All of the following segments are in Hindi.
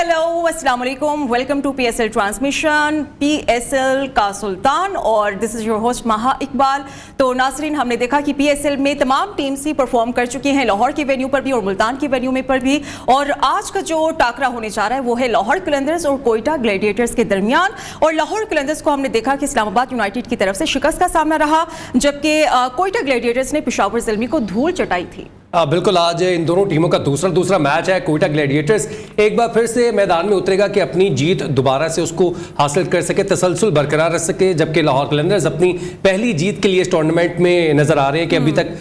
हेलो अस्सलाम वालेकुम, welcome to PSL transmission, PSL का सुल्तान और दिस इज योर होस्ट महा इकबाल। तो नाजरीन, हमने देखा कि पीएसएल में तमाम टीम्स ही परफॉर्म कर चुकी हैं, लाहौर के वेन्यू पर भी और मुल्तान के वेन्यू में पर भी। और आज का जो टाकरा होने जा रहा है वो है लाहौर कलंदर्स और कोयटा ग्लैडिएटर्स के दरमियान। और लाहौर कलंदर्स को हमने देखा कि इस्लामाबाद यूनाइटेड की तरफ से शिकस्त का सामना रहा, जबकि कोयटा ग्लैडिएटर्स ने पेशावर ज़ल्मी को धूल चटाई थी। बिल्कुल, आज इन दोनों टीमों का दूसरा मैच है। कोयटा ग्लैडिएटर्स एक बार फिर से मैदान में उतरेगा कि अपनी जीत दोबारा से उसको हासिल कर सके, तसलसल बरकरार रख सके, जबकि लाहौर कलंदर्स अपनी पहली जीत के लिए इस टूर्नामेंट में नजर आ रहे हैं कि अभी तक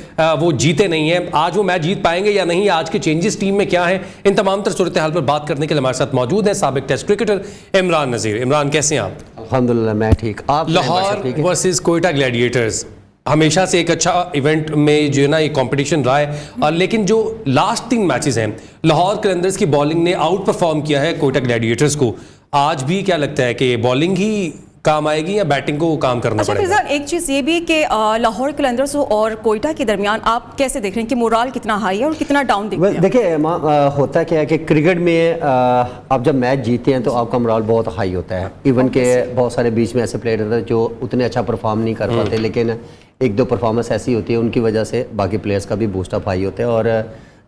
वो जीते नहीं हैं। आज वो मैच जीत पाएंगे या नहीं, आज के चेंजेस टीम में क्या है, इन तमाम तर सूरत हाल पर बात करने के लिए हमारे साथ मौजूद है साबिक टेस्ट क्रिकेटर इमरान नज़ीर। इमरान, कैसे हैं आप? अल्हम्दुलिल्लाह मैं ठीक। आप? लाहौर वर्सेस कोयटा ग्लैडिएटर्स हमेशा से एक अच्छा इवेंट में जो है ना ये कंपटीशन रहा है, लेकिन जो लास्ट 3 मैचेस हैं लाहौर कलंदर्स की बॉलिंग ने आउट परफॉर्म किया है कोयटा ग्लैडिएटर्स को। आज भी क्या लगता है कि बॉलिंग ही काम आएगी या बैटिंग को काम करना पड़ेगा? एक चीज़ ये भी कि लाहौर कलंदर्स और कोयटा के दरमियान आप कैसे देख रहे हैं कि मोराल कितना हाई है और कितना डाउन दिखता है? देखिए, होता क्या है कि क्रिकेट में आप जब मैच जीते हैं तो आपका मोराल बहुत हाई होता है। इवन के बहुत सारे बीच में ऐसे प्लेयर होते हैं जो उतने अच्छा परफॉर्म नहीं कर पाते, लेकिन 1-2 परफॉर्मेंस ऐसी होती है उनकी वजह से बाकी प्लेयर्स का भी बूस्टअप हाई होता है। और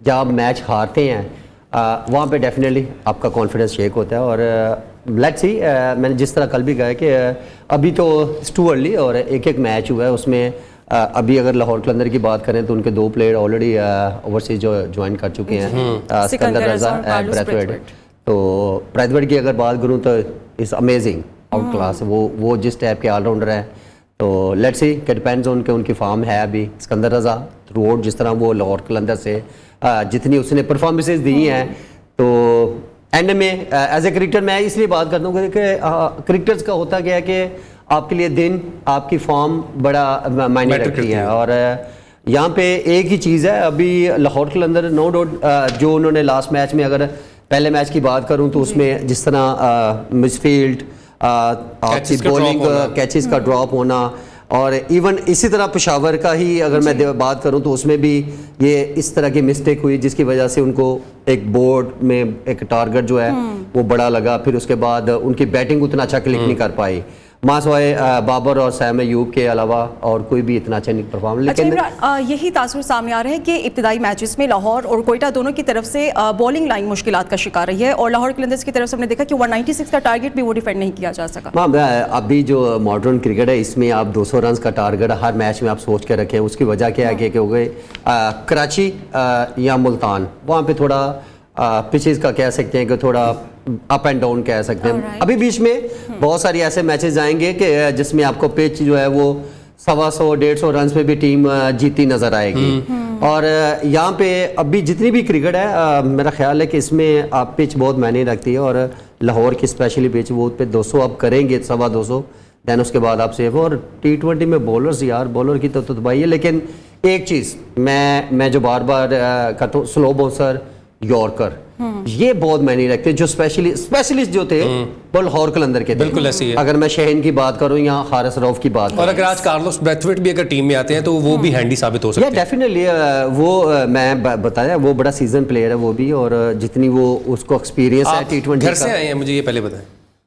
जब आप मैच हारते हैं वहाँ पे डेफिनेटली आपका कॉन्फिडेंस शेक होता है। और लेट्स सी, मैंने जिस तरह कल भी कहा कि अभी तो इट्स टू अर्ली और एक मैच हुआ है उसमें अभी अगर लाहौर कलंदर की बात करें तो उनके 2 प्लेयर ऑलरेडी ओवरसीज जो ज्वाइन कर चुके हैं, सिकंदर रजा एंड ब्रैथवेट। तो ब्रैथवेट की अगर बात करूँ तो इज़ अमेजिंग, आउट क्लास। वो जिस टाइप के ऑलराउंडर हैं, तो लेट्स सी कि डिपेंड्स ऑन के उनकी फॉर्म है। अभी सिकंदर रजा थ्रू आउट जिस तरह वो लाहौर कलंदर से जितनी उसने परफॉर्मेंसेस दी हैं, तो एंड में एज ए क्रिकेटर मैं इसलिए बात करता हूँ कि क्रिकेटर्स का होता क्या है कि आपके लिए दिन आपकी फॉर्म बड़ा मायने रखती है। और यहाँ पे एक ही चीज़ है, अभी लाहौर कलंदर नो डाउट जो उन्होंने लास्ट मैच में, अगर पहले मैच की बात करूँ तो उसमें जिस तरह मिसफील्ड आपकी बॉलिंग कैचेस का ड्रॉप होना, और इवन इसी तरह पेशावर का ही अगर मैं बात करूं तो उसमें भी ये इस तरह की मिस्टेक हुई जिसकी वजह से उनको एक बोर्ड में एक टारगेट जो है वो बड़ा लगा। फिर उसके बाद उनकी बैटिंग उतना अच्छा क्लिक नहीं कर पाई, मासवाए बाबर और सैम अयूब के अलावा और कोई भी इतना अच्छा नहीं परफॉर्म। लेकिन यही तासुर सामने आ रहा है कि इब्तिदाई मैचेस में लाहौर और कोयटा दोनों की तरफ से बॉलिंग लाइन मुश्किलात का शिकार रही है और लाहौर कलंदर्स की तरफ से हमने देखा कि 196 का टारगेट भी वो डिफेंड नहीं किया जा सका। अभी जो मॉडर्न क्रिकेट है इसमें आप 200 रन का टारगेट हर मैच में आप सोच के रखें। उसकी वजह क्या है कि हो गए कराची या मुल्तान, वहाँ पे थोड़ा पिचेस का कह सकते हैं कि थोड़ा अप एंड डाउन कह सकते हैं। अभी बीच में बहुत सारी ऐसे मैचेस आएंगे कि जिसमें आपको पिच जो है वो 125-150 रन पे भी टीम जीती नजर आएगी। और यहाँ पे अभी जितनी भी क्रिकेट है मेरा ख्याल है कि इसमें आप पिच बहुत मायने रखती है। और लाहौर की स्पेशली पिच वो पे 200 आप करेंगे, 225, दैन उसके बाद आप सेफ हो। और T20 में बॉलर्स, यार बॉलर की तो दबाई है। लेकिन एक चीज़ मैं जो बार बार कहता हूँ, स्लो बॉलर यॉर्कर ये बहुत मायने रखते हैं। जो स्पेशलिस्ट जो थे वो लाहौर कलंदर के थे, बिल्कुल ऐसी है। अगर मैं शहीन की बात करूं या हारिस रऊफ की बात और अगर आज कार्लोस ब्रैथवेट भी अगर टीम में आते हैं तो वो भी हैंडी साबित हो सकते हैं। डेफिनेटली वो मैं बताया वो बड़ा सीजन प्लेयर है वो भी, और जितनी वो उसको एक्सपीरियंस है T20 घर से आए हैं, मुझे ये पहले बताएं,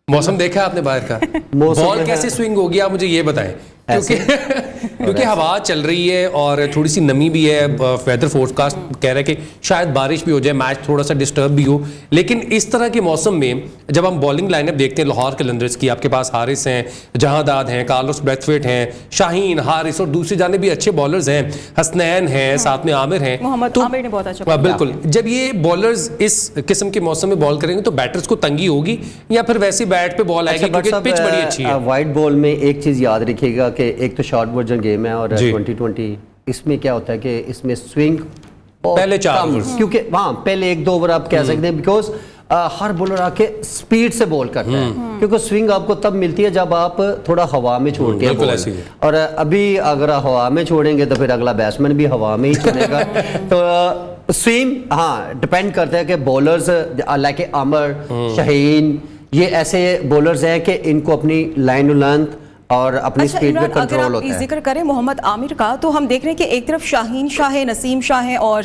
मौसम देखा है आपने बाहर का? बॉल कैसे स्विंग होगी आप मुझे ये बताएं, क्योंकि हवा चल रही है और थोड़ी सी नमी भी है। वेदर फोरकास्ट कह रहा है कि शायद बारिश भी हो जाए, मैच थोड़ा सा डिस्टर्ब भी हो। लेकिन इस तरह के मौसम में जब हम बॉलिंग लाइनअप देखते हैं लाहौर कलंदर्स की, आपके पास हारिस हैं, जहांदाद हैं, कार्लोस ब्रैथवेट हैं, शाहीन, हारिस, और दूसरी जाने भी अच्छे बॉलर्स हैं, हसनैन हैं, साथ में आमिर हैं, मोहम्मद आमिर ने बहुत अच्छा। बिल्कुल, जब ये बॉलर्स इस किस्म के मौसम में बॉल करेंगे तो बैटर्स को तंगी होगी या फिर वैसे बैट पे बॉल आएगी? क्योंकि पिच बड़ी अच्छी है। वाइट बॉल में एक चीज याद रखिएगा कि एक तो शॉर्ट वर्जन गेम है और 2020 इसमें क्या होता है कि इसमें स्विंग पहले 4 ओवर, क्योंकि हाँ पहले 1-2 ओवर आप कह सकते हैं, बिकॉज हर बॉलर आके स्पीड से बॉल करता है, क्योंकि स्विंग आपको तब मिलती है जब आप थोड़ा हवा में छोड़ते हैं बॉल। और अभी अगर हवा में छोड़ेंगे तो फिर अगला बैट्समैन भी हवा में ही छोड़ेगा। तो स्विंग हाँ डिपेंड करता है कि बॉलर्स लाइक आमिर, शाहीन, ये ऐसे बॉलर्स हैं कि इनको अपनी लाइन लेंथ और अपनी अच्छा स्पीड पे इमरान, अगर कंट्रोल आप होता है। जिक्र करें मोहम्मद आमिर का, तो हम देख रहे हैं कि एक तरफ शाहीन शाह है, नसीम शाह है और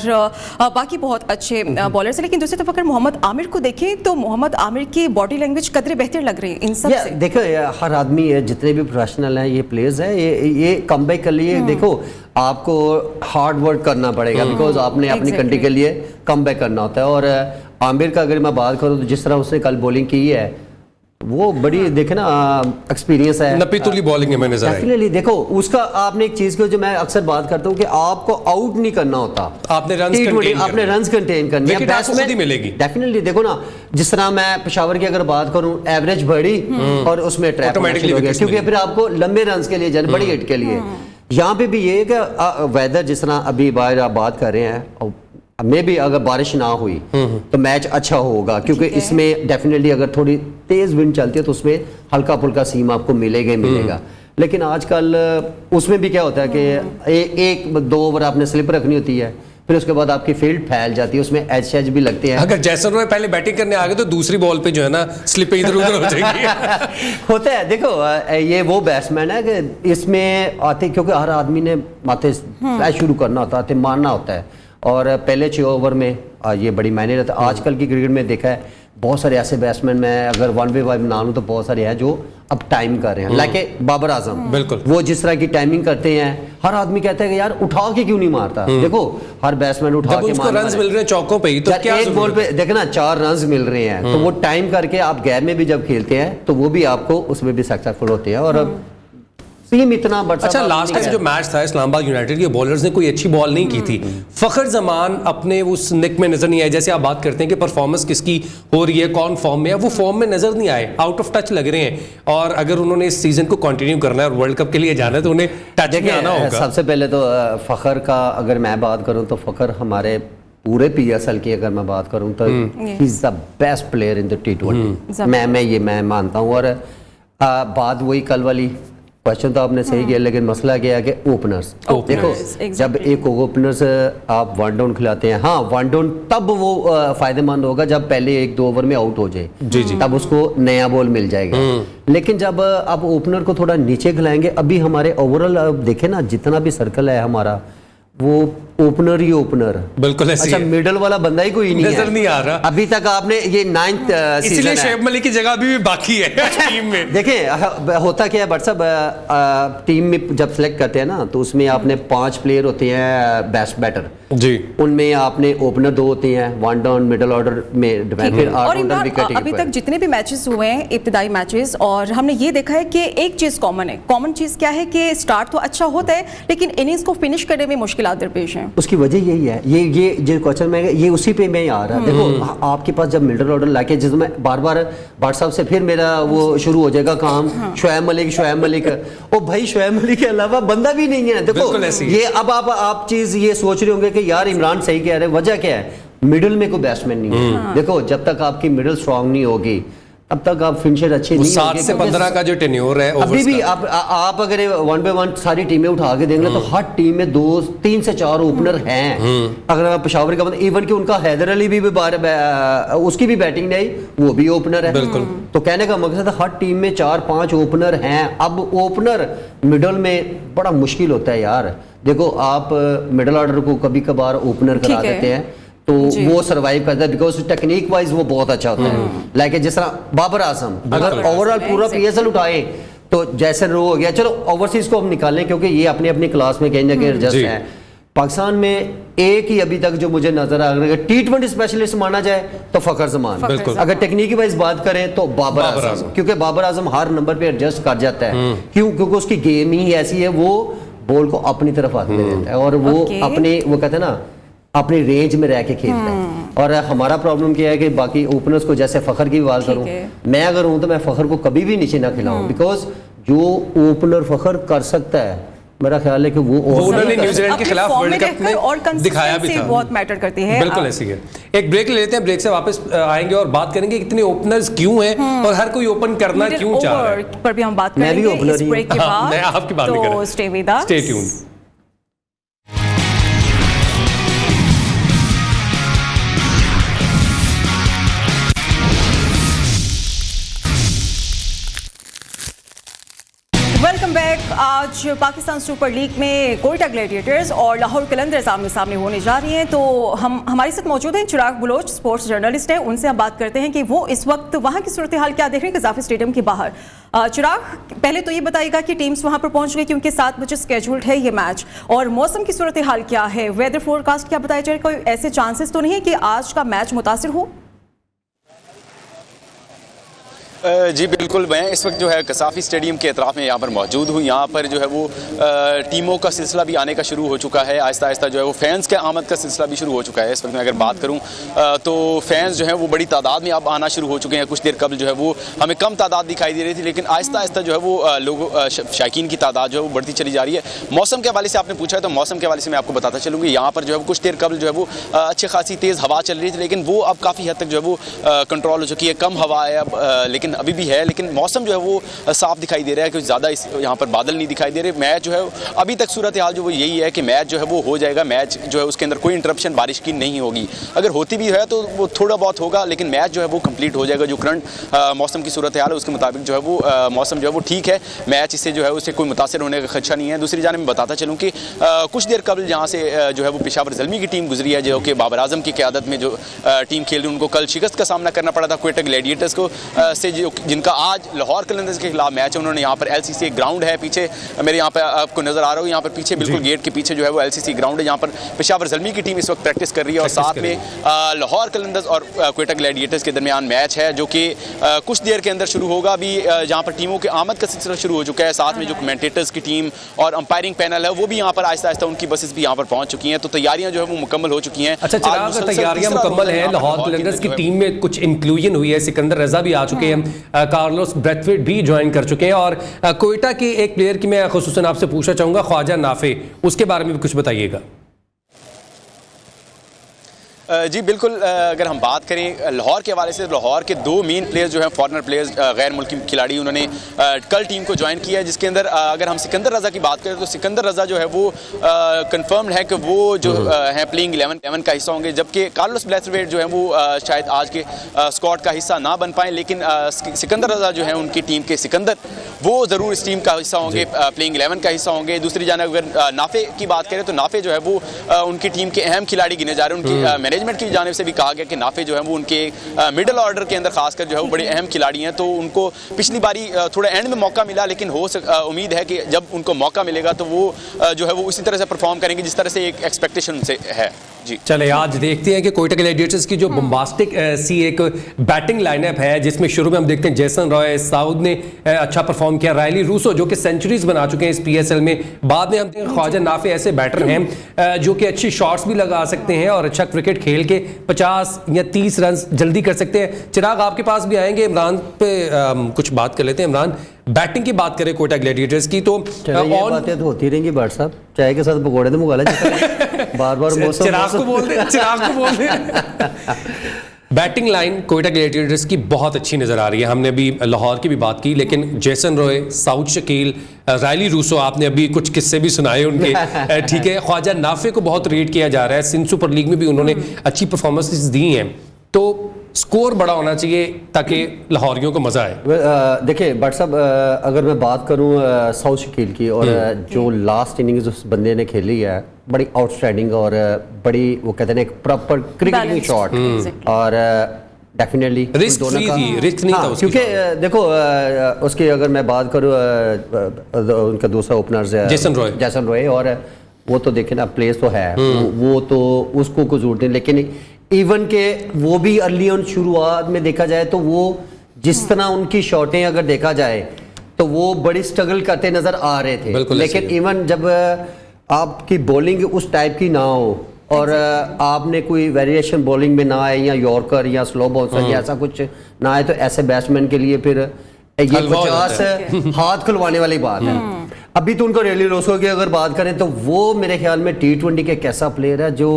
बाकी बहुत अच्छे बॉलर्स हैं, लेकिन दूसरी तरफ अगर मोहम्मद आमिर को देखें तो मोहम्मद आमिर की बॉडी लैंग्वेज कदरे बेहतर लग रही है इन सब से। देखो हर आदमी है, जितने भी प्रोफेशनल हैं ये प्लेयर्स हैं, ये कम बैक के लिए देखो आपको हार्ड वर्क करना पड़ेगा, बिकॉज आपने अपनी कंट्री के लिए कम बैक करना होता है। और आमिर का अगर मैं बात करूं तो जिस तरह उसने कल बॉलिंग की है वो बड़ी देखे ना एक्सपीरियंस है, नपीतुली बॉलिंग है मैंने नजर आई। डेफिनेटली देखो उसका आपने एक चीज को जो मैं अक्सर बात करता हूँ कि आपको आउट नहीं करना होता, आपने रन्स कंटेन आपने रन्स कंटेन करने विकेट आपको खुद ही मिलेगी। डेफिनेटली देखो ना, जिस तरह मैं पेशावर की अगर बात करूं एवरेज बढ़ी और उसमें ट्रैप Automatically हो गया, wickets क्योंकि मिलेंगे। फिर आपको लंबे रन्स के लिए जाने, बड़ी हिट के लिए। यहाँ पे भी ये है कि वेदर जिस तरह अभी बाहर आप बात कर रहे हैं, मे भी अगर बारिश ना हुई तो मैच अच्छा होगा, क्योंकि इसमें डेफिनेटली अगर थोड़ी तेज विंड चलती है तो उसमें हल्का फुल्का सीम आपको मिलेगा ही मिलेगा। लेकिन आजकल उसमें भी क्या होता है कि एक दो ओवर आपने स्लिप रखनी होती है, फिर उसके बाद आपकी फील्ड फैल जाती है, उसमें एज शेज भी लगते हैं। अगर जैसलमेर पहले बैटिंग करने आ गए तो दूसरी बॉल पे जो है ना स्लिप इधर उधर हो जाएगी। होता है देखो, ये वो बैट्समैन है कि इसमें आते, क्योंकि हर आदमी ने माथे फ्लैश शुरू करना होता है, आते मारना होता है, और पहले 6 ओवर में ये बड़ी मायने रहता है। आजकल की क्रिकेट में देखा है बहुत सारे ऐसे बैट्समैन, मैं अगर 1v5 बना लूं तो बहुत सारे हैं जो अब टाइम कर रहे हैं, लाइक बाबर आजम। बिल्कुल, वो जिस तरह की टाइमिंग करते हैं, हर आदमी कहता है कि यार उठा के क्यों नहीं मारता। देखो हर बैट्समैन उठा के उसको रन्स मिल रहे हैं चौकों पे ही, तो क्या एक बॉल पे देखना 4 रन्स मिल रहे हैं, तो वो टाइम करके आप गैप में भी जब खेलते हैं तो वो भी आपको उसमें भी सक्सेसफुल होते हैं। और टीम इतना बड़ा। अच्छा, लास्ट टाइम जो मैच था इस्लामाबाद यूनाइटेड के बॉलर्स ने कोई अच्छी बॉल नहीं की थी। फखर जमान अपने उस निक में नजर नहीं आए। जैसे आप बात करते हैं कि परफॉर्मेंस किसकी हो रही है, कौन फॉर्म में है, वो फॉर्म में नजर नहीं आए, आउट ऑफ टच लग रहे हैं। और अगर उन्होंने इस सीजन को कंटिन्यू करना है और वर्ल्ड कप के लिए जाना है तो उन्हें टच में आना होगा। सबसे पहले तो फखर का अगर मैं बात करूं तो फखर हमारे पूरे पीएसएल की अगर मैं बात करूं तो he is the best player in the T20। मैं मानता हूं। और बात वही कल वाली, क्वेश्चन तो आपने सही किया, लेकिन मसला क्या है कि ओपनर्स देखो, जब एक ओपनर्स आप 1 डाउन खिलाते हैं, हाँ 1 डाउन तब वो फायदेमंद होगा जब पहले 1-2 ओवर में आउट हो जाए, तब उसको नया बॉल मिल जाएगा। लेकिन जब आप ओपनर को थोड़ा नीचे खिलाएंगे, अभी हमारे ओवरऑल देखे ना जितना भी सर्कल है हमारा, वो ओपनर ही ओपनर, बिल्कुल ऐसी अच्छा मिडल वाला बंदा ही कोई नहीं नजर नहीं आ रहा अभी तक। आपने ये 9th इसलिए शेब मलिक की जगह अभी भी बाकी है टीम में। देखिए होता क्या है बट साहब, टीम में जब सेलेक्ट करते हैं ना तो उसमें आपने 5 प्लेयर होते हैं बेस्ट बैटर जी, उनमें आपने ओपनर 2 होते हैं, 1 डाउन मिडिल ऑर्डर में डिफेंड, फिर और इमरान अभी तक जितने भी मैचेस हुए हैं इब्तिदाई मैचेस, और हमने ये देखा है कि एक चीज कॉमन है। कॉमन चीज क्या है कि स्टार्ट तो अच्छा होता है लेकिन इनिंग्स को फिनिश करने में मुश्किलात दरपेश हैं। उसकी वजह यही है, ये जो क्वेश्चन में ये उसी पे मैं आ रहा है। देखो आपके पास जब मिडिल ऑर्डर लाके, जिसमें बार बार बाट साहब से फिर मेरा वो शुरू हो जाएगा काम, शोएब मलिक ओ भाई शोएब मलिक के अलावा बंदा भी नहीं है। देखो ये अब आप चीज ये सोच रहे होंगे कि यार इमरान सही कह रहे हैं, वजह क्या है, मिडिल में कोई बैट्समैन नहीं है। देखो जब तक आपकी मिडिल स्ट्रांग नहीं होगी तब तक आप फिनिशर अच्छे नहीं होंगे। 7 से 15 का जो टेन्योर है अभी भी आप अगर 1/1 सारी टीमें उठा के देंगे तो हर टीम में 3 से 4 ओपनर हैं। अगर आप पेशावर का इवन कि उनका हैदर अली भी उसकी भी बैटिंग नहीं, वो भी ओपनर है। तो कहने का मकसद है हर टीम में 4-5 ओपनर हैं। अब ओपनर मिडल में बड़ा मुश्किल होता है यार। देखो आप मिडल ऑर्डर को कभी कभार ओपनर करा देते हैं तो वो सरवाइव करता है, बिकॉज टेक्निक वाइज वो बहुत अच्छा होता है। लाइक जिस तरह बाबर आजम, अगर ओवरऑल पूरा पीएसएल उठाए तो जैसे रो हो गया, चलो ओवरसीज को हम निकालें क्योंकि ये अपनी अपनी क्लास में कहीं ना कहीं एडजस्ट है। पाकिस्तान में एक ही अभी तक जो मुझे नजर आ रहा है, T20 स्पेशलिस्ट माना जाए तो फखर जमान, अगर टेक्निक वाइज बात करें तो बाबर आजम, क्योंकि बाबर आजम हर नंबर पे एडजस्ट कर जाता है। क्यों? क्योंकि उसकी गेम ही ऐसी है, वो बॉल को अपनी तरफ हाथ में देता है और वो अपने वो कहते हैं ना अपनी रेंज में रह के खेलता है। और हमारा प्रॉब्लम क्या है कि बाकी ओपनर्स को, जैसे फखर की बात करूं, मैं अगर हूं तो मैं फखर को कभी भी नीचे ना खिलाऊं, बिकॉज जो ओपनर फखर कर सकता है मेरा ख्याल है कि वो उन्होंने न्यूजीलैंड के खिलाफ वर्ल्ड कप में दिखाया भी था। बहुत मैटर करती है। बिल्कुल ऐसी है। एक ब्रेक ले लेते हैं, ब्रेक से वापस आएंगे और बात करेंगे इतने ओपनर्स क्यों हैं और हर कोई ओपन करना क्यों चाह रहा है, पर भी हम बात करेंगे इस ब्रेक के बाद। मैं आपकी बात नहीं कर रहा। Stay with us, stay tuned. Welcome back. आज पाकिस्तान सुपर लीग में कोयटा ग्लैडिएटर्स और लाहौर कलंदर्स आमने सामने होने जा रही हैं। तो हमारे साथ मौजूद हैं चिराग बलोच, स्पोर्ट्स जर्नलिस्ट हैं। उनसे हम बात करते हैं कि वो इस वक्त वहां की सूरत हाल क्या देख रहे हैं कज़ाफी स्टेडियम के बाहर। चिराग, पहले तो ये बताइएगा कि टीम्स वहां पर पहुंच गई क्योंकि 7 बजे स्केड्यूल्ड है ये मैच, और मौसम की सूरत हाल क्या है, वेदर फोरकास्ट क्या बताया जाए, कोई ऐसे चांसेस तो नहीं है कि आज का मैच मुतासिर हो? जी बिल्कुल, मैं इस वक्त जो है कसाफी स्टेडियम के अतराफ़ में यहाँ पर मौजूद हूँ। यहाँ पर जो है वो टीमों का सिलसिला भी आने का शुरू हो चुका है। आहिस्ता आहिस्ता जो है वो फैंस के आमद का सिलसिला भी शुरू हो चुका है। इस वक्त मैं अगर बात करूँ तो फैंस जो है वो बड़ी तादाद में अब आना शुरू हो चुके हैं। कुछ देर कबल जो है वो हमें कम तादाद दिखाई दे रही थी, लेकिन आहिस्ता आहिस्ता जो है वो लोगों शायकीन की तादाद जो है वो बढ़ती चली जा रही है। मौसम के हवाले से आपने पूछा है, तो मौसम के हवाले से मैं आपको बताता चलूँगी। यहाँ पर जो है कुछ देर कबल जो है वो अच्छी खासी तेज़ हवा चल रही थी, लेकिन वो अब काफ़ी हद तक जो है वो कंट्रोल हो चुकी है। कम हवा है अब, लेकिन अभी भी है, लेकिन मौसम जो है वो साफ दिखाई दे रहा है। कुछ ज़्यादा यहाँ पर बादल नहीं दिखाई दे रहे। मैच जो है अभी तक सूरत हाल जो वो यही है कि मैच जो है वो हो जाएगा। मैच जो है उसके अंदर कोई इंटरप्शन बारिश की नहीं होगी। अगर होती भी है तो वो थोड़ा बहुत होगा, लेकिन मैच जो है वो कंप्लीट हो जाएगा। जो करंट मौसम की सूरत हाल है उसके मुताबिक जो है वो मौसम जो है वो ठीक है। मैच इससे जो है उससे कोई मुतासर होने का खदशा नहीं है। दूसरी जानिब मैं बताता चलूँ कि कुछ देर कबल यहाँ से जो है वो पेशावर ज़ल्मी की टीम गुजरी है, जो कि बाबर आजम की क़यादत में जो टीम खेल रही है, उनको कल शिकस्त का सामना करना पड़ा था कोयटा ग्लैडिएटर्स को से, जिनका आज लाहौर कलंदर्स के खिलाफ मैच है। उन्होंने यहाँ पर LCC एक ग्राउंड है पीछे, मेरे यहाँ पे आपको नजर आ रहा हो, यहाँ पर पीछे बिल्कुल गेट के पीछे जो है वो LCC ग्राउंड है, जहाँ पर पेशावर ज़ल्मी की टीम इस वक्त प्रैक्टिस कर रही है। और साथ में लाहौर कलंदर्स और कोयटा ग्लैडिएटर्स के दरमियान मैच है, जो कि कुछ देर के अंदर शुरू होगा। अभी जहाँ पर टीमों के आमद का सिलसिला शुरू हो चुका है। साथ में जो कमेंटेटर्स की टीम और अंपायरिंग पैनल है वो भी यहाँ पर आहिस्ता आहिस्ता उनकी बसेस भी यहाँ पर पहुँच चुकी हैं। तो तैयारियाँ जो है वो मुकम्मल हो चुकी हैं। अच्छा चिराग, तैयारियां मुकम्मल है। लाहौर कलंदर्स की टीम में कुछ इंक्लूजन हुई है। सिकंदर रजा भी आ चुके हैं, कार्लोस ब्रेथवेट भी ज्वाइन कर चुके हैं, और कोयटा के एक प्लेयर की मैं खुसूसन आपसे पूछना चाहूंगा, ख्वाजा नाफे, उसके बारे में भी कुछ बताइएगा। जी बिल्कुल, अगर हम बात करें लाहौर के हवाले से, लाहौर के 2 मेन प्लेयर्स जो हैं फॉरेनर प्लेयर्स, गैर मुल्की खिलाड़ी, उन्होंने कल टीम को ज्वाइन किया है। जिसके अंदर अगर हम सिकंदर रजा की बात करें तो सिकंदर रजा जो है वो कंफर्म्ड है कि वो जो है प्लेइंग 11 का हिस्सा होंगे, जबकि कार्लोस ब्रेथवेट जो है वो शायद आज के स्क्वाड का हिस्सा ना बन पाएँ, लेकिन सिकंदर रजा जो है उनकी टीम के सिकंदर, वो ज़रूर इस टीम का हिस्सा होंगे, प्लेइंग 11 का हिस्सा होंगे। दूसरी जानिब अगर नाफे की बात करें तो नाफे जो है वो उनकी टीम के अहम खिलाड़ी गिने जा रहे हैं। उनकी मैनेजमेंट की जानिब से भी कहा गया कि नाफे जो है वो उनके मिडिल ऑर्डर के अंदर खासकर जो है वो बड़े अहम खिलाड़ी हैं। तो उनको पिछली बारी थोड़ा एंड में मौका मिला, लेकिन उम्मीद है कि जब उनको मौका मिलेगा तो वो जो है वो उसी तरह से परफॉर्म करेंगे जिस तरह से एक एक्सपेक्टेशन से है। जी चले आज देखते हैं कि कोयटा ग्लैडिएटर्स की जो बम्बास्टिक सी एक बैटिंग लाइनअप है, जिसमें शुरू में हम देखते हैं जेसन रॉय, साउद ने अच्छा परफॉर्म किया, रायली रूसो जो कि सेंचुरीज बना चुके हैं इस PSL में। बाद में हम देखते हैं ख्वाजा नाफे ऐसे बैटर हैं जो कि अच्छी शॉट्स भी लगा सकते हैं और अच्छा क्रिकेट खेल के 50 या 30 रन जल्दी कर सकते हैं। चिराग, आपके पास भी आएंगे, इमरान पे कुछ बात कर लेते हैं। इमरान, बैटिंग की बात करें कोयटा ग्लैडिएटर्स की तो बातें तो होती रहेंगी भाट साहब, चाय के साथ पकौड़े तो मुगाला बार बार चिराग को बोल दे बैटिंग लाइन कोयटा ग्लैडिएटर्स की बहुत अच्छी नजर आ रही है। हमने अभी लाहौर की भी बात की, लेकिन Jason Roy, Saud Shakeel, Rilee Rossouw, आपने अभी कुछ किस्से भी सुनाए उनके, ठीक है। ख्वाजा नाफे को बहुत रेट किया जा रहा है, सिंध सुपर लीग में भी उन्होंने अच्छी परफॉर्मेंसेस दी हैं। तो स्कोर बड़ा होना चाहिए ताकि लाहौरियों को मजा आए। देखिए भट्ट साहब, अगर मैं बात करूं साउद शकील की, और जो लास्ट इनिंग्स उस बंदे ने खेली है बड़ी आउटस्टैंडिंग और बड़ी, वो कहते हैं एक प्रॉपर क्रिकेटिंग शॉट, और डेफिनेटली रिस्क नहीं था उसकी। क्योंकि देखो उसकी अगर मैं बात करूं उनका दूसरा ओपनर जेसन रॉय, और वो तो देखे ना प्लेस तो है, वो तो उसको कुछ जरूरत नहीं, लेकिन इवन के वो भी अर्ली ऑन शुरुआत में देखा जाए तो वो जिस तरह उनकी शॉटें अगर देखा जाए तो वो बड़ी स्ट्रगल करते नजर आ रहे थे। लेकिन इवन जब आपकी बॉलिंग उस टाइप की ना हो और आपने कोई वेरिएशन बॉलिंग में ना आए, या यॉर्कर या स्लो बॉलर या ऐसा कुछ ना आए, तो ऐसे बैट्समैन के लिए फिर ये 50 हाथ खुलवाने वाली बात है। अभी तो उनको रेली रोसो की अगर बात करें तो वो मेरे ख्याल में T20 के एक ऐसा प्लेयर है जो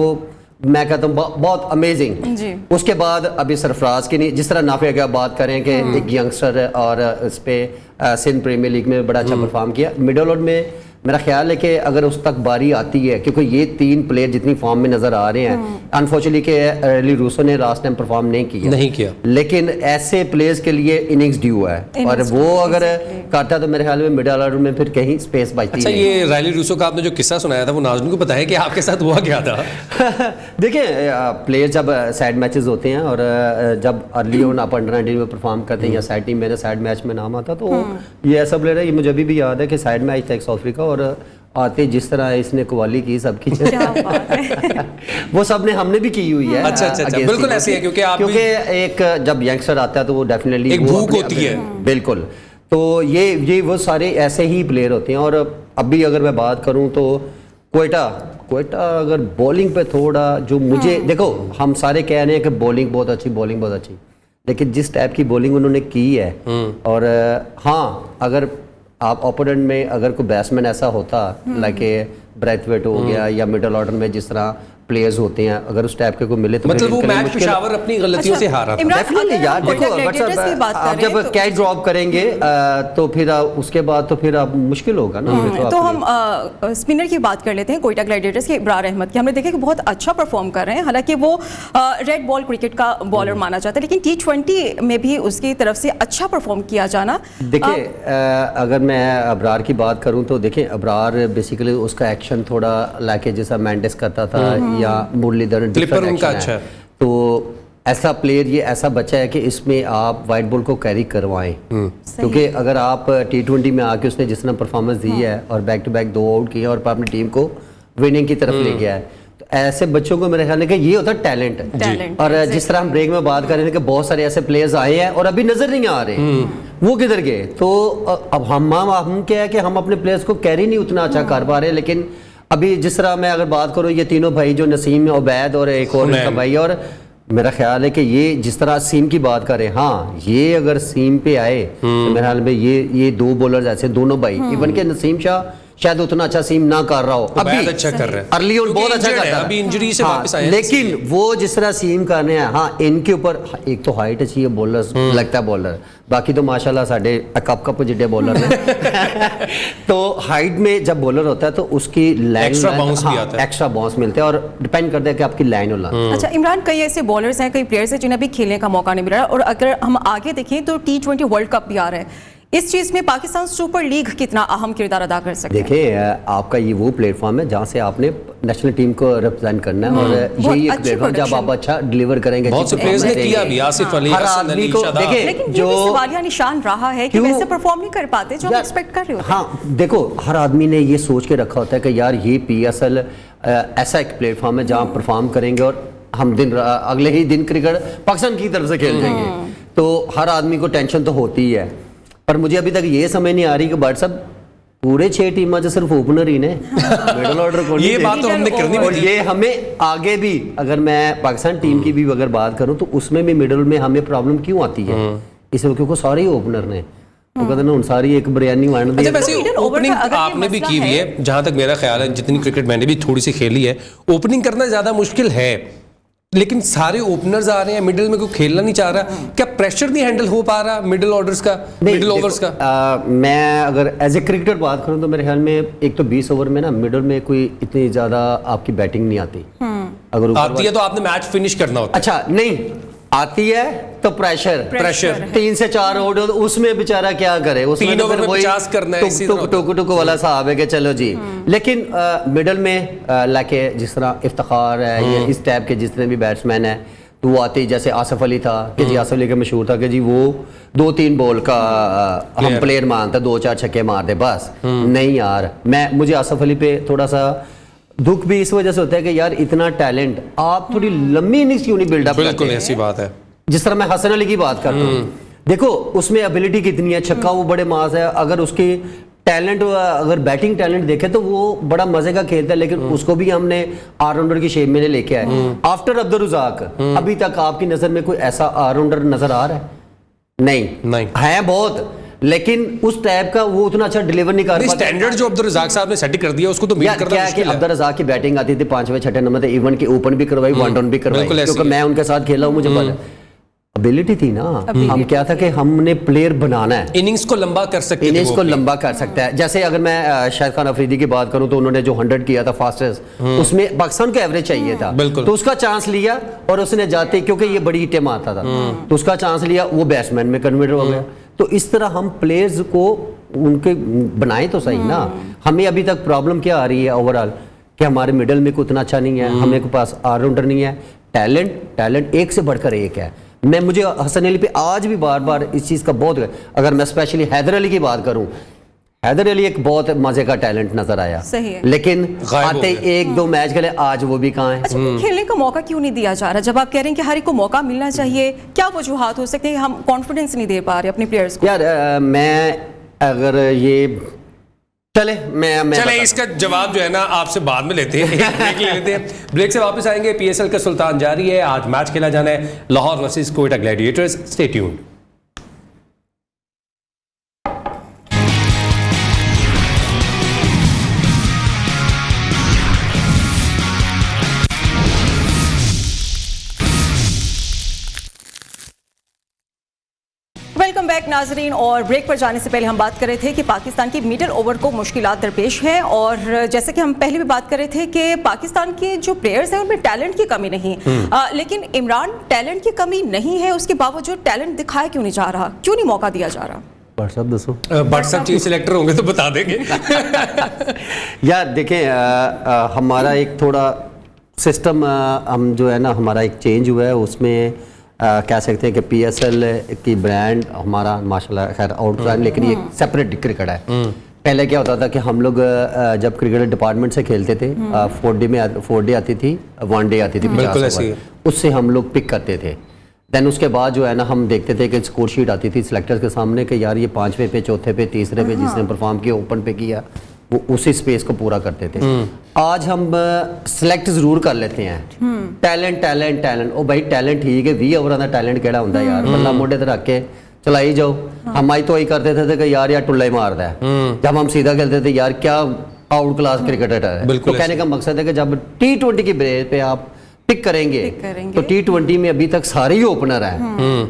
मैं कहता हूँ बहुत अमेजिंग। उसके बाद अभी सरफराज की नहीं, जिस तरह नाफे की बात करें कि एक यंगस्टर है और इस पे सिंध प्रीमियर लीग में बड़ा अच्छा परफॉर्म किया। मिडल ऑर्डर में मेरा ख्याल है कि अगर उस तक बारी आती है, क्योंकि ये 3 प्लेयर जितनी फॉर्म में नजर आ रहे हैं, अनफॉर्चुनेटली के एली रूसो ने लास्ट टाइम परफॉर्म नहीं किया, लेकिन ऐसे प्लेयर्स के लिए इनिंग्स ड्यू है, और वो अगर करता तो मेरे ख्याल में मिडिल ऑर्डर में फिर कहीं स्पेस बचती है। अच्छा, ये रायली रूसो का आपने जो किस्सा सुनाया था वो नाज़रीन को पता है कि आपके साथ हुआ क्या था? देखिए, प्लेयर जब साइड मैचेस होते हैं और जब अर्ली ऑन आप अंडर 19 में परफॉर्म करते हैं या साइड टीम मेरे साइड मैच में नाम आता, तो ये ऐसा प्लेयर है, ये मुझे अभी भी याद है कि साइड मैच था साउथ अफ्रीका, और आते जिस तरह इसने कवाली की सबकी वो सब ने हमने भी की हुई है। अच्छा, बिल्कुल ऐसे है, क्योंकि एक जब यंगस्टर आता है तो वो डेफिनेटली एक भूख होती है। बिल्कुल, तो ये वो सारे ऐसे ही प्लेयर होते हैं। और अभी अगर मैं बात करूं तो कोयटा अगर बॉलिंग पे थोड़ा जो मुझे, देखो हम सारे कह रहे हैं कि बॉलिंग बहुत अच्छी, लेकिन जिस टाइप की बॉलिंग उन्होंने की है, और हाँ, अगर आप ओपोनेंट में अगर कोई बैट्समैन ऐसा होता लाइक ब्रैथवेट हो गया या मिडिल ऑर्डर में जिस तरह प्लेयर्स होते हैं, अगर उस टाइप के को मिले तो मतलब वो मैच पेशावर अपनी गलतियों से हारा था। डेफिनेटली यार, देखो आप जब कैच ड्रॉप करेंगे तो फिर उसके बाद तो फिर आप मुश्किल होगा ना। तो हम स्पिनर की बात कर लेते हैं, कोयटा ग्लैडिएटर्स के इब्रार अहमद की। हमने देखा कि बहुत अच्छा परफॉर्म कर रहे हैं, हालांकि वो रेड बॉल क्रिकेट का बॉलर माना जाता है, लेकिन T20 में भी उसकी तरफ से अच्छा परफॉर्म किया जाना। देखिए, अगर मैं अबरार की बात करूं तो देखिए, अबरार बेसिकली उसका एक्शन थोड़ा लाके जैसा मैंडेस करता था या मुरलीधरन क्लिपर उनका अच्छा है, तो ऐसा प्लेयर, ये ऐसा बच्चा है कि इसमें आप वाइट बॉल को कैरी करवाएं, क्योंकि अगर आप T20 में आके उसने जिस तरह परफॉर्मेंस दी है और बैक टू बैक 2 आउट किए और अपनी टीम को विनिंग की तरफ ले गया है, तो ऐसे बच्चों को मेरे ख्याल है कि ये होता है टैलेंट। और जिस तरह हम ब्रेक में बात कर रहे थे कि बहुत सारे ऐसे प्लेयर्स आए हैं और अभी नजर नहीं आ रहे, वो किधर गए? तो अब हम क्या है कि हम अपने प्लेयर्स को कैरी नहीं उतना अच्छा कर पा रहे। लेकिन अभी जिस तरह मैं अगर बात करूं, ये तीनों भाई जो नसीम, उबैद और एक और इनका भाई, और मेरा ख्याल है कि ये जिस तरह सीम की बात करें, हाँ, ये अगर सीम पे आए तो मेरे ख्याल में ये 2 बॉलर ऐसे दोनों भाई, इवन के नसीम शाह शायद उतना अच्छा सीम ना कर रहा हो, अभी अच्छा कर रहे हैं, अर्ली ऑन बहुत अच्छा करता है, अभी इंजरी से वापस आए, लेकिन वो जिस तरह सीम कर रहे हैं, हाँ, इनके ऊपर एक तो हाइट अच्छी है, बॉलर लगता है बॉलर, बाकी तो माशाल्लाह साढ़े कप जिड्डे बॉलर हैं तो हाइट में जब बॉलर होता है तो उसकी लाइन एक्स्ट्रा बाउंस भी आता है, एक्स्ट्रा बाउंस मिलते हैं, और डिपेंड करता है कि आपकी लाइन होला। अच्छा इमरान, कई ऐसे बॉलर्स हैं, कई प्लेयर्स हैं जिन्हें अभी खेलने का मौका नहीं मिल रहा, और अगर हम आगे देखें तो T20 वर्ल्ड कप भी आ रहा है, इस चीज में पाकिस्तान सुपर लीग कितना अहम किरदार अदा कर सकते हैं? देखिए, आपका ये वो प्लेटफॉर्म है जहाँ से आपने नेशनल टीम को रिप्रेजेंट करना है, और यही एक प्लेटफॉर्म जब आप अच्छा डिलीवर करेंगे। बहुत से प्लेयर्स ने किया भी, आसिफ अली, हसन अली, देखिए, लेकिन जो सवालिया निशान रहा है कि वैसे परफॉर्म नहीं कर पाते जो हम एक्सपेक्ट कर रहे होते हैं। हाँ, देखो, हर आदमी ने ये सोच के रखा होता है कि यार ये PSL ऐसा एक प्लेटफॉर्म है जहाँ परफॉर्म करेंगे और हम अगले ही दिन क्रिकेट पाकिस्तान की तरफ से खेल जाएंगे, तो हर आदमी को टेंशन तो होती है। पर मुझे अभी तक ये समझ नहीं आ रही कि बट सब पूरे 6 टीम जो सिर्फ ओपनर ही ने मिडिल ऑर्डर को ये बात तो हमने करनी और ये हमें आगे भी, अगर मैं पाकिस्तान टीम की भी अगर बात करूं तो उसमें भी मिडिल में हमें प्रॉब्लम क्यों आती है? इसलिए क्योंकि सारे ही ओपनर ने, वो कहते ना, सारी एक बिरयानी वांड दी। अच्छा, वैसे ओपनिंग आपने भी की हुई है, जहां तक मेरा ख्याल है, जितनी क्रिकेट मैंने भी थोड़ी सी खेली है, ओपनिंग करना ज्यादा मुश्किल है, लेकिन सारे ओपनर्स आ रहे हैं, मिडिल में कोई खेलना नहीं चाह रहा, क्या प्रेशर नहीं हैंडल हो पा रहा मिडिल ऑर्डर्स का, मिडिल ओवर्स का? मैं अगर एज ए क्रिकेटर बात करूं तो मेरे ख्याल में एक तो 20 ओवर में ना मिडिल में कोई इतनी ज्यादा आपकी बैटिंग नहीं आती। अगर आती है तो आपने मैच फिनिश करना होता है। अच्छा, नहीं आती है तो प्रेशर 3 से 4 ओवर, उसमें बेचारा क्या करे, उसमें तो फिर वही 50 करना है, टुक वाला साहब है कि चलो जी। लेकिन मिडल में लाके जिस तरह इफ्तिखार है या इस टाइप के जितने भी बैट्समैन है, तो वो आते ही, जैसे आसिफ अली था कि जी, आसिफ अली का मशहूर था कि जी वो 2-3 बॉल का हम प्लेयर मानते, 2-4 छक्के मार दे बस। नहीं यार, मुझे आसिफ अली पे थोड़ा सा दुख भी इस वजह से होता है कि यार इतना टैलेंट आप थोड़ी लंबी इनिंग्स क्यों नहीं बिल्डअप करते? बिल्कुल ऐसी बात है। जिस तरह मैं हसन अली की बात करता हूँ, देखो उसमें एबिलिटी कितनी है, छक्का वो बड़े मास है, अगर उसकी टैलेंट, अगर बैटिंग टैलेंट देखे तो वो बड़ा मजे का खेलता है, लेकिन उसको भी हमने ऑलराउंडर की शेप में लेके आए। आफ्टर अब्दुल रज़ाक अभी तक आपकी नजर में कोई ऐसा ऑलराउंडर नजर आ रहा है? नहीं है, बहुत, लेकिन उस टाइप का वो उतना अच्छा डिलीवर नहीं कर पाता। स्टैंडर्ड जो अब्दुल रज़ाक साहब ने सेट कर दिया उसको तो मीट करना मुश्किल है। अब्दुल रज़ाक की बैटिंग आती थी 5वें 6ठे नंबर पे, इवन के ओपन भी करवाई, 1 डाउन भी करवाई, क्योंकि मैं उनके साथ खेला हूं, मुझे पता है। एबिलिटी थी ना, हम क्या था कि हमने प्लेयर बनाना है, इनिंग्स को लंबा कर सकते थे इनिंग्स वो को अपनी। लंबा कर सकता है। जैसे अगर मैं शाहिद खान अफरीदी की बात करूं तो उन्होंने जो 100 किया था फास्टेस्ट, उसमें पाकिस्तान को एवरेज चाहिए था, बिल्कुल। तो उसका चांस लिया और उसने जाते, क्योंकि ये बड़ी हिटें मारता था, तो उसका चांस लिया, वो बैट्समैन में कन्वर्ट हो गया। तो इस तरह हम प्लेयर्स को उनके बनाए तो सही ना। हमें अभी तक प्रॉब्लम क्या आ रही है ओवरऑल कि हमारे मिडल में उतना अच्छा नहीं है, हमें पास ऑलराउंडर नहीं है, टैलेंट एक से बढ़कर एक है। मुझे हसन अली पे आज भी बार बार इस चीज़ का बहुत, अगर मैं स्पेशली हैदर अली की बात करूं, हैदर अली एक बहुत मजे का टैलेंट नजर आया, सही है। लेकिन गायब हो आते गया। 1-2 मैच खेले, आज वो भी कहाँ है। अच्छा, खेलने का मौका क्यों नहीं दिया जा रहा? जब आप कह रहे हैं कि हर एक को मौका मिलना चाहिए, क्या वजूहात हो सकते हैं? हम कॉन्फिडेंस नहीं दे पा रहे अपने प्लेयर्स को। यार मैं अगर ये चले मैं चले इसका जवाब जो है ना आपसे बाद में लेते हैं, एक ब्रेक ले लेते हैं, ब्रेक से वापस आएंगे। पीएसएल का सुल्तान जारी है, आज मैच खेला जाना है Lahore versus Quetta Gladiators. Stay tuned. Welcome back नाजरीन। और ब्रेक पर जाने से पहले हम बात कर रहे थे कि पाकिस्तान की मिडिल ओवर को मुश्किलात दरपेश है, और जैसे कि हम पहले भी बात कर रहे थे कि पाकिस्तान के जो प्लेयर्स हैं उनमें टैलेंट की कमी नहीं, लेकिन इमरान टैलेंट की कमी नहीं है, उसके बावजूद टैलेंट दिखाया क्यों नहीं जा रहा, क्यों नहीं मौका दिया जा रहा? व्हाट्सअप दसो भट्ट साहब चीफ सिलेक्टर होंगे तो बता देंगे। यार देखें, हमारा एक थोड़ा सिस्टम हम जो है ना, हमारा एक चेंज हुआ है, उसमें कह सकते हैं कि पीएसएल की ब्रांड हमारा माशाल्लाह खैर आउट रहा है, लेकिन ये सेपरेट क्रिकेट है। पहले क्या होता था कि हम लोग जब क्रिकेट डिपार्टमेंट से खेलते थे, 4 डे आती थी, 1 डे आती थी, 50 ओवर, उससे हम लोग पिक करते थे। देन उसके बाद जो है ना, हम देखते थे कि स्कोर शीट आती थी सिलेक्टर्स के सामने कि यार ये 5वें पे, 4थे पे, 3रे पे जिसने परफॉर्म किया, ओपन पे किया, वो उसी स्पेस को पूरा करते थे। आज हम सिलेक्ट जरूर कर लेते हैं, टैलेंट ओ भाई टैलेंट ठीक है, 20 ओवर का टैलेंट केड़ा होंदा यार, बंदा मोढे ते रख के चलाई जाओ। हम आज तो यही करते थे कि यार टुल्ला ही मारदा है, जब हम सीधा खेलते थे यार क्या आउट क्लास क्रिकेटर है। तो कहने का मकसद है कि जब T20 की बेस पे आप पिक करेंगे तो T20 में अभी तक सारे ही ओपनर हैं,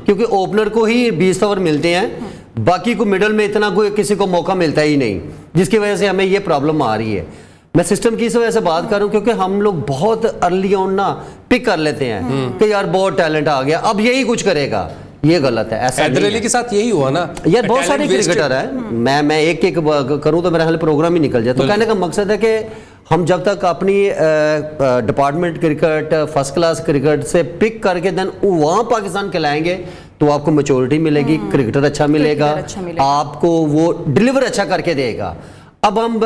क्योंकि ओपनर को ही 20 ओवर मिलते हैं, बाकी को मिडल में इतना कोई किसी को मौका मिलता ही नहीं, जिसकी वजह से हमें ये प्रॉब्लम आ रही है। मैं सिस्टम की इस वजह से बात कर रहा हूँ क्योंकि हम लोग बहुत अर्ली ऑन ना पिक कर लेते हैं कि यार बहुत टैलेंट आ गया, अब यही कुछ करेगा, ये गलत है। ऐसा हैदर अली के साथ यही हुआ ना यार, बहुत सारे क्रिकेटर है, मैं एक एक करूं तो मेरा हाल प्रोग्राम ही निकल जाए। तो कहने का मकसद है कि हम जब तक अपनी department cricket, first class cricket से पिक करके देन वहाँ पाकिस्तान खिलाएंगे तो आपको मैच्योरिटी मिलेगी, क्रिकेटर अच्छा मिलेगा, आपको वो डिलीवर अच्छा करके देगा। अब हम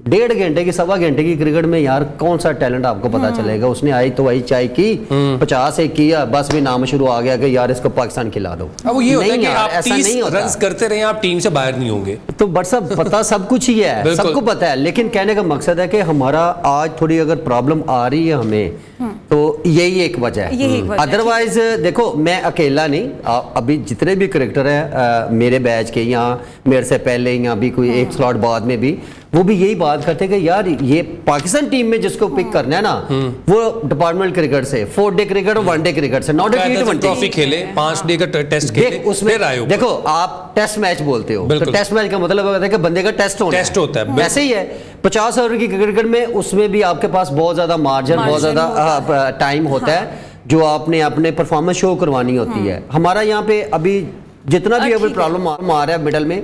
1.5 घंटे की, 1.25 घंटे की क्रिकेट में यार कौन सा टैलेंट आपको पता चलेगा? उसने आई तो वही चाय की, 50 एक किया, बस भी नाम शुरू आ गया कि यार इसको पाकिस्तान खिला दो। अब वो ये होता है कि यार, आप ऐसा 30 नहीं होता। रन्स करते रहे, आप टीम से बाहर नहीं होंगे। तो बट सब पता सब कुछ ही है, सबको पता है, लेकिन कहने का मकसद है कि हमारा आज थोड़ी अगर प्रॉब्लम आ रही है हमें, तो यही एक वजह है। अदरवाइज देखो, मैं अकेला नहीं, अभी जितने भी क्रिकेटर हैं मेरे बैच के, यहाँ मेरे से पहले या भी कोई एक स्लॉट बाद में भी, वो भी यही बात करते हैं कि यार ये पाकिस्तान टीम में जिसको पिक करना है ना, वो डिपार्टमेंट क्रिकेट से, 4 डे क्रिकेट और 1 डे क्रिकेट से, नॉट T20 ट्रॉफी खेले, 5 डे का टेस्ट खेले, उसमें फिर आए। देखो आप टेस्ट मैच बोलते हो, तो टेस्ट मैच का मतलब होता है कि बंदे का टेस्ट होता है, वैसे ही है 50 ओवर की क्रिकेट में, उसमें भी आपके पास बहुत ज्यादा मार्जिन, बहुत ज्यादा टाइम होता है जो आपने अपने परफॉर्मेंस शो करवानी होती है। हमारा यहाँ पे अभी जितना भी अभी प्रॉब्लम आ रहा है मिडल में,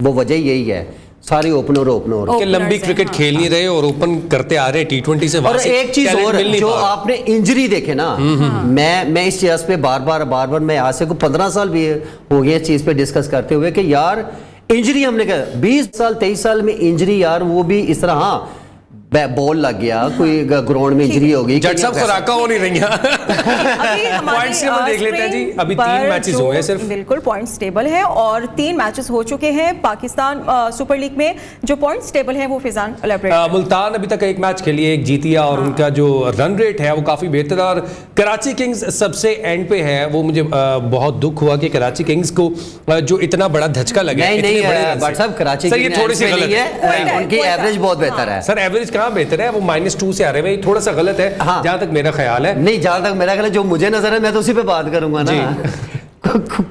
वो वजह यही है, सारी ओपनर कि लंबी क्रिकेट खेल नहीं रहे और ओपन करते आ रहे T20 से। और एक चीज और, जो आपने इंजरी देखे ना, मैं इस चीज पे बार बार मैं आज से को 15 साल भी हो गए इस चीज पे डिस्कस करते हुए कि यार इंजरी हमने कहा 20 साल 23 साल में इंजरी, यार वो भी इस तरह, हाँ बॉल लग गया, कोई ग्राउंड में इंजरी हो गई, जट साहब खुराका हो नहीं रही पॉइंट्स टेबल देख लेते हैं जी। अभी 3 मैचेस हुए हैं सिर्फ, बिल्कुल पॉइंट्स टेबल है और 3 मैचेस हो चुके हैं पाकिस्तान सुपर लीग में। जो पॉइंट्स टेबल है वो फिजान एलैबोरेट। मुल्तान अभी तक 1 मैच खेली है, 1 जीती है, और उनका जो रन रेट है वो काफी बेहतर है। और कराची किंग्स सबसे एंड पे है, वो मुझे बहुत दुख हुआ कि कराची किंग्स को जो इतना बड़ा धचका लगा। नहीं बट साहब, कराची थोड़ी सी गलत है, उनकी एवरेज बहुत बेहतर है सर, एवरेज कहाँ बेहतर है, वो -2 से आ रहे हैं, थोड़ा सा गलत है हाँ। जहाँ तक मेरा ख्याल है। नहीं, जहाँ तक मेरा ख्याल है, जो मुझे नजर है मैं तो उसी पे बात करूंगा ना।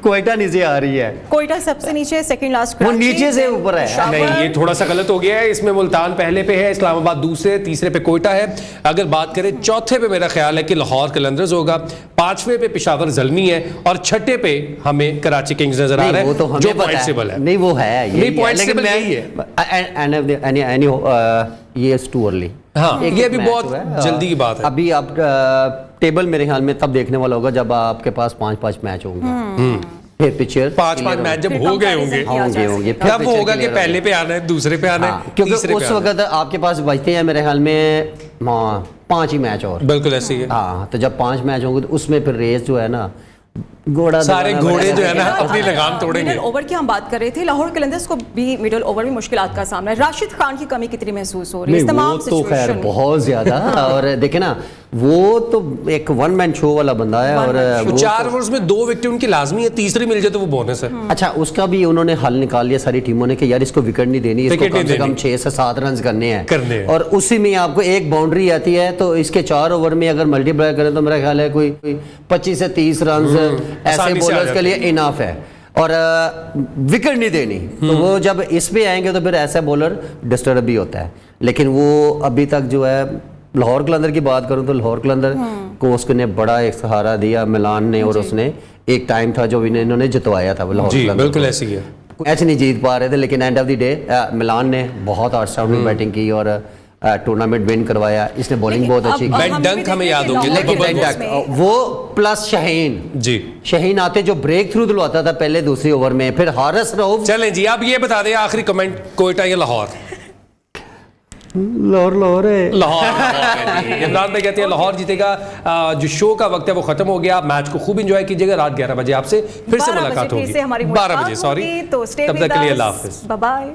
कोयटा नीचे आ रही है, कोयटा सबसे नीचे, सेकंड लास्ट वो नीचे से ऊपर है। नहीं, ये थोड़ा सा गलत हो गया है, इसमें मुल्तान पहले पे है, इस्लामाबाद दूसरे, तीसरे पे कोयटा है। अगर बात करें चौथे पे मेरा ख्याल है कि लाहौर कलंदर्स होगा, पांचवे पे पेशावर ज़ल्मी है और छठे पे हमें कराची किंग्स नजर आ रहा वो है, तो हमें जो पता है। पॉइंट्सेबल है। नहीं, वो है, नहीं, पॉइंट्सेबल यही है। ये टू अर्ली। हाँ, एक ये एक भी मैच बहुत हुआ है। जल्दी की बात है। अभी आप टेबल मेरे ख्याल में तब देखने वाला होगा जब आपके पास 5-5 मैच होंगे, फिर पिक्चर 5-5 मैच जब हो गए होंगे, होंगे तब वो होगा कि पहले पे आना है, दूसरे पे आना है, क्योंकि तीसरे पे उस आना है। वक्त आपके पास बचते हैं मेरे ख्याल में 5 ही मैच और। बिल्कुल ऐसे ही है। हाँ, तो जब 5 मैच होंगे तो उसमें फिर रेस जो है ना, घोड़ा सारे दौड़ाना घोड़े पड़ेगा। जो है ना अपनी लगाम तोड़ेंगे। मिडल ओवर की हम बात कर रहे थे, लाहौर कलंदर्स को भी मिडल ओवर में मुश्किलात का सामना है। राशिद खान की कमी कितनी महसूस हो रही है इस नहीं, तमाम वो तो खैर सिचुएशन में? बहुत ज्यादा। और देखे ना, वो तो एक वन मैन शो वाला बंदा है। और वो 4 ओवर्स में 2 विकेट उनकी लाजमी है, तीसरी मिल जाए तो वो बोनस है। अच्छा, उसका भी उन्होंने हल निकाल लिया सारी टीमों ने कि यार इसको विकेट नहीं देनी, इसको विकेट कम नहीं से कम देनी। 6 से 7 रन करने करने हैं। हैं। और उसी में आपको एक बाउंड्री आती है तो इसके 4 ओवर में अगर मल्टीप्लाई करें तो मेरा ख्याल है कोई 25 से 30 रन ऐसे आसानी से आ बॉलर्स के लिए जाते इनफ है। और विकेट नहीं देनी तो वो जब इसमें आएंगे तो फिर ऐसा बॉलर डिस्टर्ब भी होता है। लेकिन वो अभी तक जो है, लाहौर कलंदर की बात करूं तो लाहौर कलंदर को उसने बड़ा एक सहारा दिया मिलान ने, और उसने एक टाइम था जो इन्होंने जितवाया था लाहौर जी कलंदर बिल्कुल को। ऐसे ही है। मैच नहीं जीत पा रहे थे, लेकिन एंड ऑफ द डे मिलान ने बहुत आउटस्टैंडिंग बैटिंग की और टूर्नामेंट विन करवाया। इसने बॉलिंग लेकिन बहुत अच्छी अब की। Ben हम Dunk भी देख हमें रहे याद हैं होगी, लाहौर लेकिन बबल कलंदर्स बेन में- वो प्लस शाहीन, जी शाहीन आते जो ब्रेक थ्रू दिलवाता था पहले दूसरी ओवर में, फिर हारिस रऊफ। चलें जी, आप ये बता दें आखिरी कमेंट, कोयटा या लाहौर? लाहौर है। लाहौर है जी। इमरान भाई कहते हैं लाहौर जीतेगा। जो शो का वक्त है वो खत्म हो गया, मैच को खूब एंजॉय कीजिएगा। रात 11 बजे आपसे फिर से 12 मुलाकात बजे होगी। फिर से हमारी 12 बजे, मुलाकात सॉरी। होगी, तो stay तब with तक के लिए us. अल्लाह हाफिज। Bye bye.